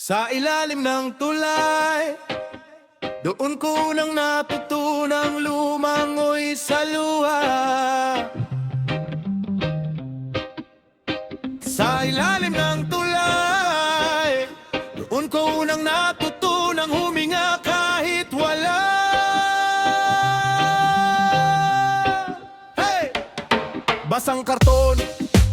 Sa ilalim ng tulay, doon ko unang natutunang lumangoy sa luha. Sa ilalim ng tulay, doon ko unang natutunang huminga kahit wala. Hey! Basang karton,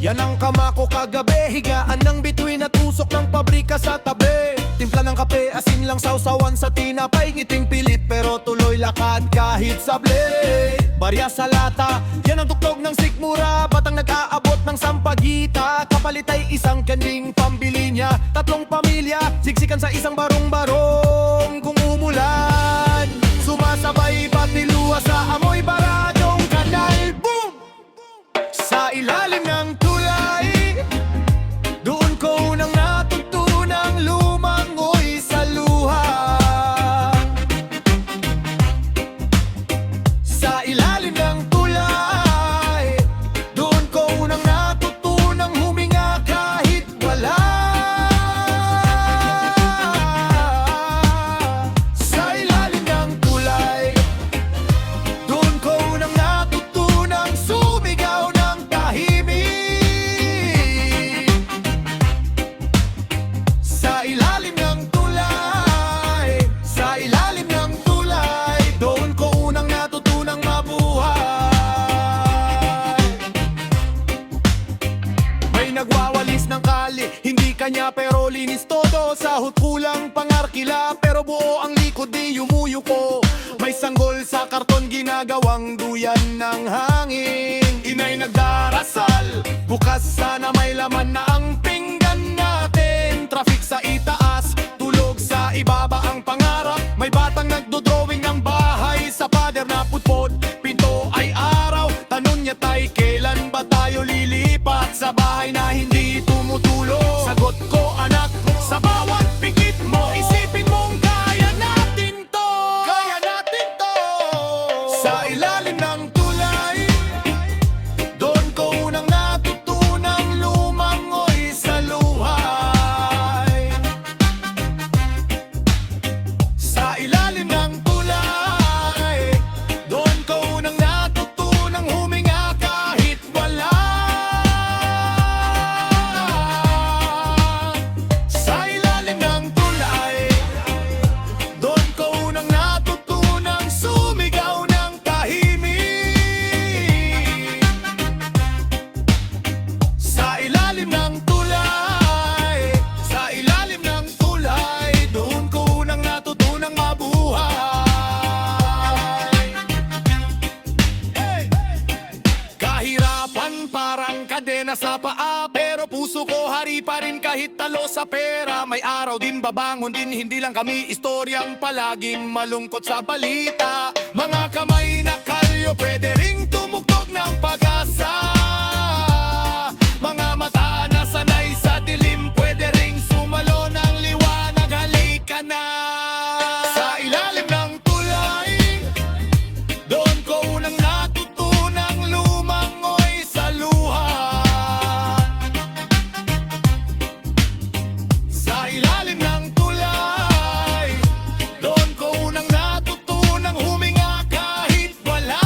yan ang kama ko kagabi. Higaan ng bituin at usok ng pabrika sa tabi. Timpla ng kape, asin lang sausawan sa tinapay. Ngiting pilit pero tuloy lakad kahit sable. Barya sa lata, yan ang tuklog ng sikmura. Batang nag-aabot ng sampagita. Kapalit ay isang kanding pambili niya. Tatlong pamilya, siksikan sa isang barong-barong. Kung umulan, sumasabay pati luha sa amoy baradong kanal. Boom! Sa ilalim ng tulay, doon ko unang natutunang lumangoy sa luha. Sa ilalim ng tulay, doon ko unang natutunang huminga kahit wala. Sa ilalim ng tulay, doon ko unang natutunang sumigaw ng tahimik. Sa ilalim ng tulay, sa ilalim ng tulay, doon ko unang natutunang mabuhay. May nagwawalis ng kali, hindi kanya pero linis todo. Sahot kulang pangarkila, pero buo ang likod di yumuyuko. May sanggol sa karton, ginagawang duyan ng hangin. Inay nagdarasal, bukas sana may laman na ang pinggan natin. Traffic sa itaas, tulog sa ibaba ang pangarap. May batang nagdodrawing ng bahay sa pader na putpot. Pinto ay araw, tanong niya tay, kailan ba tayo lilipat sa bahay na hindi tumutulog? Sagot ko anak, sa bawat pikit mo, isipin mong kaya natin to. Kaya natin to. Sa ilalim ng tulay, doon ko unang natutunang lumangoy sa luhay. Sa ilalim ng tulay, doon ko unang natutunang huminga kahit wala. Sa ilalim ng tulay, doon ko unang natutunang sumigaw ng tahimik. Sa ilalim ng tulay, sa ilalim ng tulay, doon ko unang natutunang mabuhay. Hey! Kahirapan parang kadena sa paa, pero puso ko hari pa rin kahit talo sa pera. May araw din babangon din, hindi lang kami istoryang palaging malungkot sa balita. Mga kamay na kalyo, pwede ring tumugtog ng pag-asa. Mga mata na sanay sa dilim, pwede ring sumalo ng liwanag. Halika na. Sa ilalim ng tulay, doon ko unang natutunang lumangoy sa luha. Sa ilalim ng tulay, doon ko unang natutunang huminga kahit wala.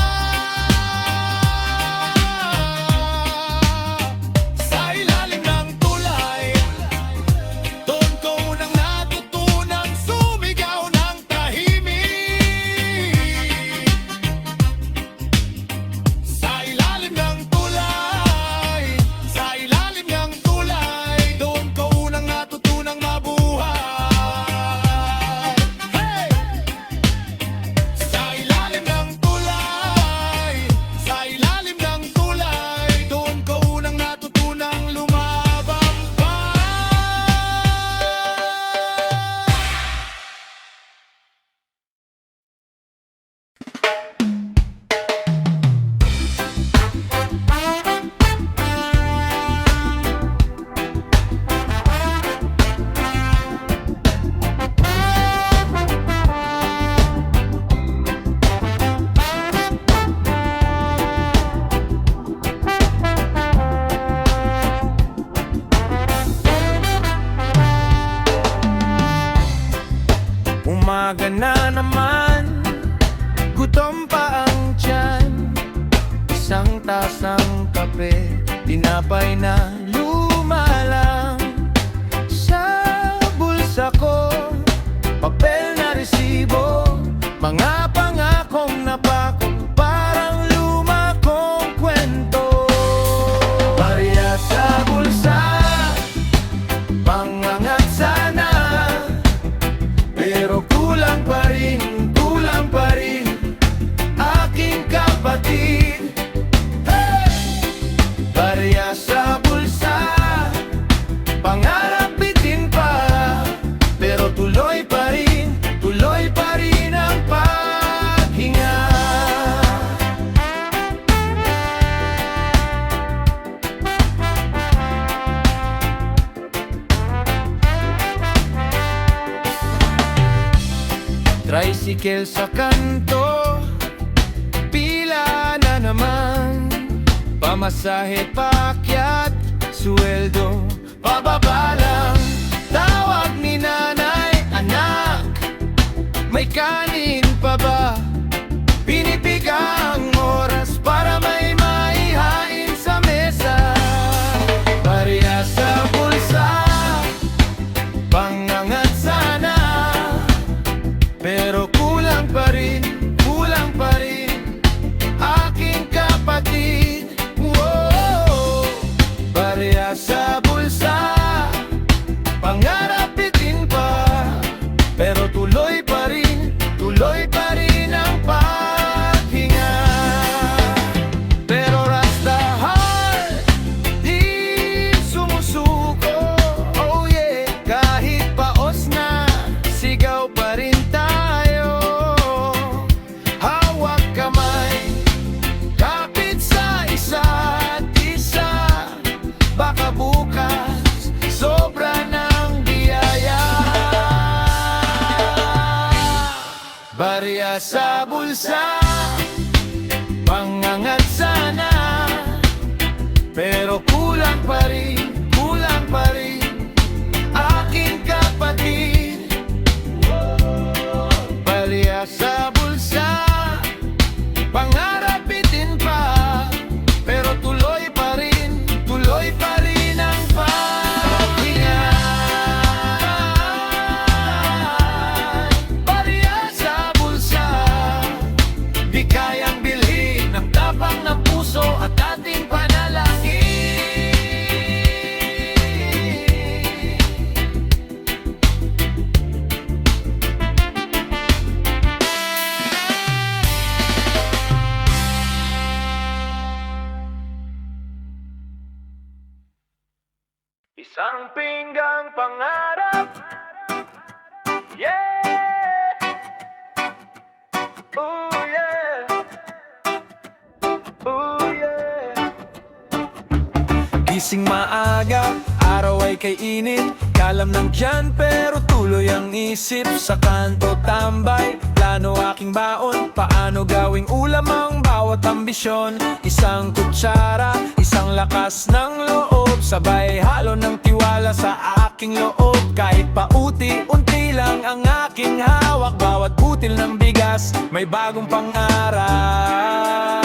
umaga na naman, gutom pa ang tiyan. Isang tasang kape, tinapay na lumalang sa bulsa ko, papel na resibo, mga pangakong napako, parang luma kong kwento. Barya sa bulsa, pangangat sana, pero kulang pa rin aking kapatid. Barya sa bulsa, pangarap bitin pa, pero tuloy pa rin ang paghinga. Tricycle sa kanto, pila na naman, pamasahe paakyat, sweldo pababa lang. Tawag ni nanay, anak, may kanin pa ba? Pinipigang oras para may maihain sa mesa. Barya sa bulsa, pangangat sana, pero kulang pa rin aking kapatid. Whoa! Barya sa bulsa, pangarap bitin pa, pero tuloy pa rin ang paghinga. Pero Rasta heart, di sumusuko, oh yeah. Kahit paos na, sigaw pa rin tayo. Hawak kamay, kapit sa isa't isa, baka bukas sobra ng biyaya. Barya sa bulsa, pangangat sana, pero kulang pa rin aking kapatid. Barya sa bulsa, pangarap bitin pa, pero tuloy pa rin ang paghinga. Barya sa bulsa, di kayang bilhin ng tapang ng puso at ating panalangin. Isang pinggang pangarap, yeah. Ooh yeah, ooh yeah. Gising maaga, araw ay kay init, kalam ng tiyan pero tuloy ang isip. Sa kanto tambay, plano aking baon, paano gawing ulam ang bawat ambisyon. Isang kutsara, isang lakas ng loob, sabay halo ng tiwala sa aking loob. Kahit pauti-unti lang ang aking hawak, bawat butil ng bigas may bagong pangarap.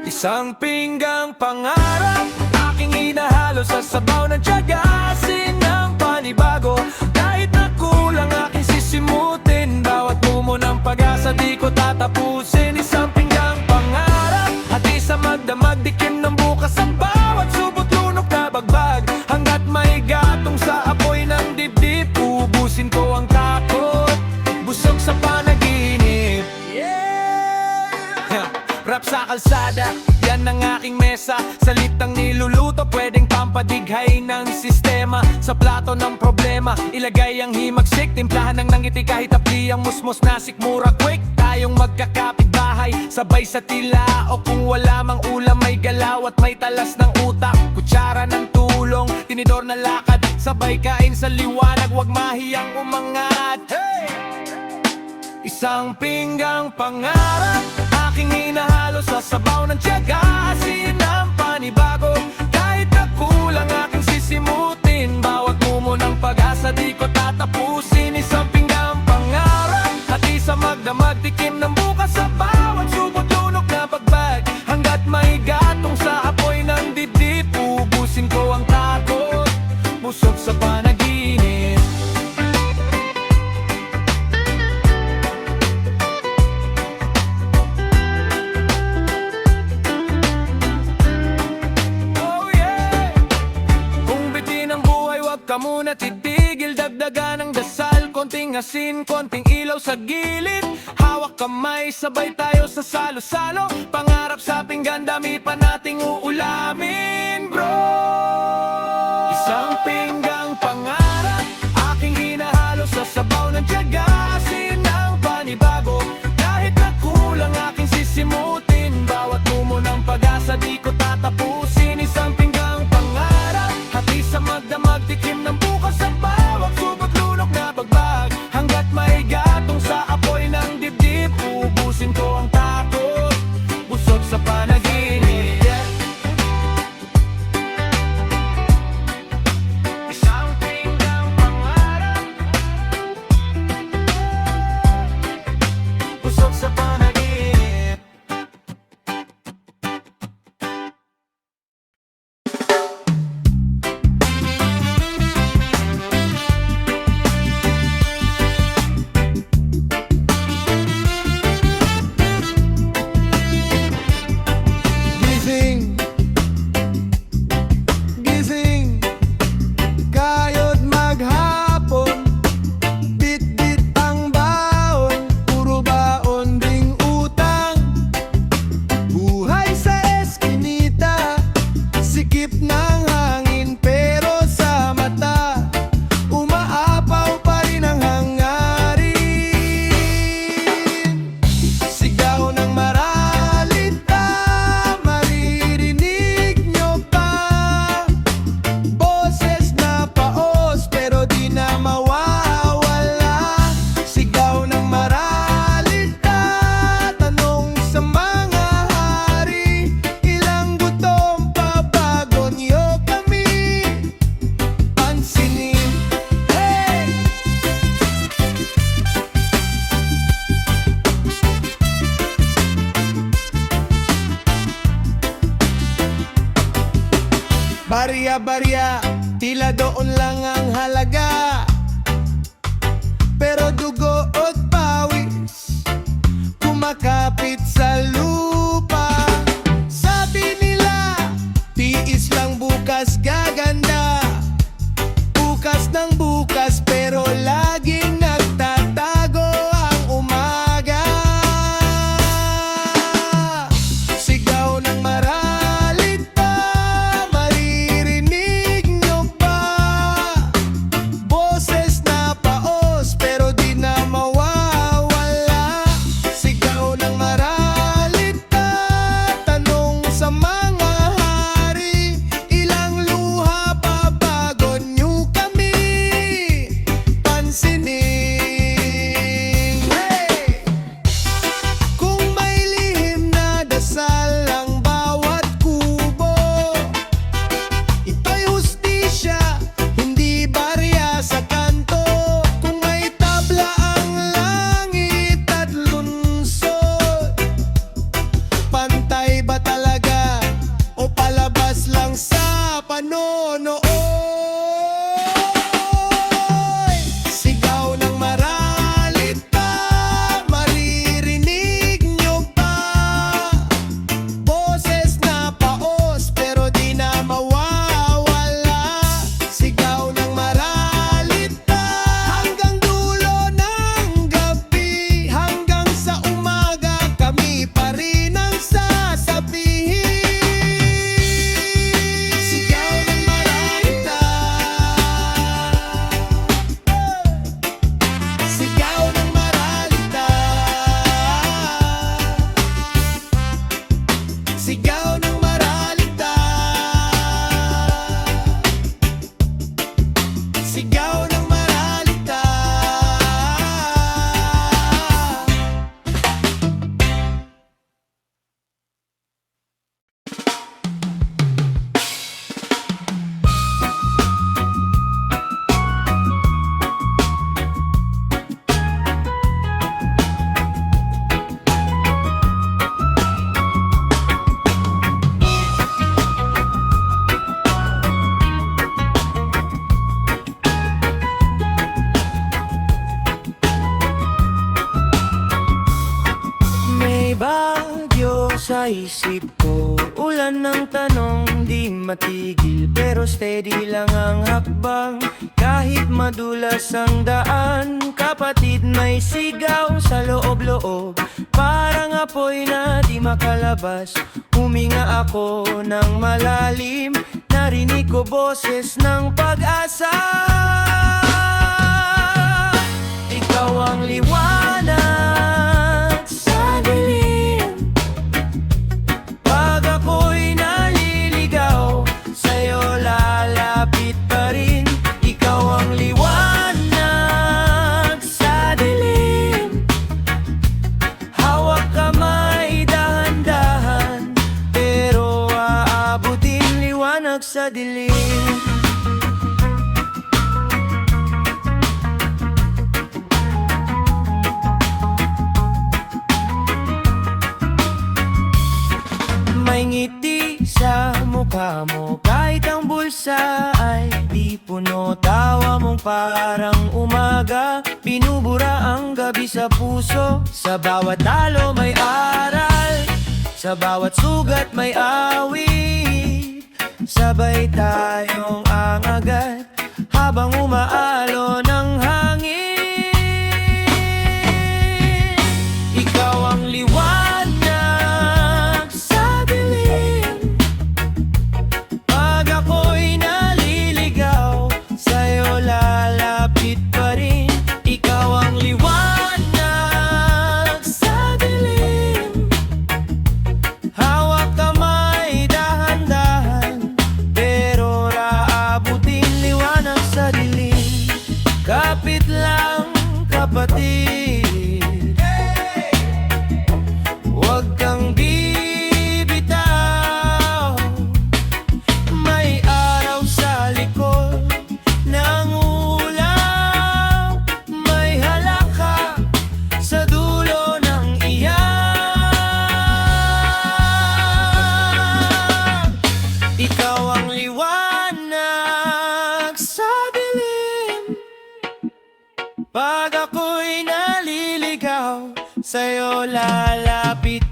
Isang pinggang pangarap, aking inahalo sa sabaw ng tiyaga, asin ng panibago. Kahit na kulang aking sisimutin, bawat bumo ng pag-asa di ko tatapusin. Isang pinggang pangarap, hati sa magdamag, dikim ng bukas ang bawat subot, lunok na bagbag. Hanggat may gatong sa apoy ng dibdib, ubusin ko ang takot, busog sa panaginip. Yeah! Rap sa kalsada, yan ang aking mesa. Salitang niluluto, pwedeng pampadighay ng sistema. Sa plato ng problema, ilagay ang himagsik, timplahan ng nangiti kahit apli ang musmos na sikmura. Quick, tayong magkakapit-bahay, sabay sa tila. O kung wala mang ulam, may galaw at may talas ng utak. Kutsara ng tulong, tinidor na lakad, sabay kain sa liwanag, wag mahiyang umangat. Hey! Isang pinggang pangarap, aking hinahalo sa sabaw ng tiyaga, asin ng panibago. Kahit na kulang aking sisimutin, bawat mumo ng pag-asa di ko tatapusin. Isang pinggang pangarap, hati konting asin, konting ilaw sa gilid. Hawak kamay, sabay tayo sa salo-salo. Pangarap sa pinggan, dami pa nating uulamin, bro. Isang pinggang pangarap, aking hinahalo sa sabaw ng tiyaga. Asin ang panibago, kahit na kulang aking sisimutin. Bawat tumo ng pag-asa di ko tatapusin. Isang pinggang pangarap, hati sa magdamag, tikim ng bukas sa bawat subot lunok na bagbag. Hanggat may gatong sa apoy ng dibdib, ubusin ko ang takot, busog sa panaginip. Isang pinggang pangarap, busog sa panaginip. Gising, gising, kayo't maghapon. Bit-bit ang baon, puro baon ding utang. Buhay sa eskinita, sikip ng hangin pero sa mata umaapaw pa rin ang hangarin. Sigaw ng maralita, maririnig nyo pa. Boses na paos pero di na mawawala. Sigaw ng maralita, tanong sa mga hari. Ilang gutom pa bago nyo kami pansinin. Hey! Barya-barya, tila doon lang ang halaga. Pero dugo at pawis kumakapit sa lupa. Sabi nila, tiis lang bukas gaganda. Bukas ng bukas pero laging nagtatago ang umaga. Sigaw ng maralita, maririnig nyo pa. Boses na paos pero di na mawawala. Sigaw ng maralita, tanong sa mga hari. Ilang luha pa bago nyo kami pansinin. Hey! Kung may lihim na dasal ang bawat kubo, ito'y hustisya, hindi barya sa kanto. Kung may tabla ang langit at lunsod, pantay ba talaga o palabas lang sa panonood? Sigaw ng maralita, maririnig nyo pa. Boses na paos pero di na mawawala. Sigaw ng maralita, hanggang dulo ng gabi. Hanggang sa umaga kami pa rin ang sasabihin. Sigaw ng maralita, sigaw ng maralita, sigaw ng maralita, sigaw ng maralita. sa isip ko, ulan ng tanong di matigil, pero steady lang ang hakbang. Kahit madulas ang daan, magkapatid may sigaw sa loob-loob. Parang apoy na di makalabas. Huminga ako ng malalim, narinig ko boses ng pag-asa. Ikaw ang liwanag sa dilim. Pag ako'y naliligaw, sa'yo lalapit pa rin. Ikaw ang liwanag sa dilim. Hawak kamay dahan-dahan, pero aabutin liwanag sa dilim. May ngiti sa mukha mo, kahit ang bulsa ay di puno. Tawa mong parang umaga, binubura ang gabi sa puso. Sa bawat talo may aral, sa bawat sugat may awit. Sabay tayong angagat habang umaalon ang hangin. Ikaw ang liwanag sa dilim. Pag ako'y naliligaw, sa'yo lalapit pa rin. Ikaw ang liwanag sa dilim. Hawak kamay dahan-dahan, pero raabutin liwanag sa dilim. Kapit lang kapatid, huwag kang bibitaw. May araw sa likod ng ulap, may halaka sa dulo ng iyak. Ikaw ang liwanag sa dilim. Pag ako'y naliligaw, sa'yo lalapit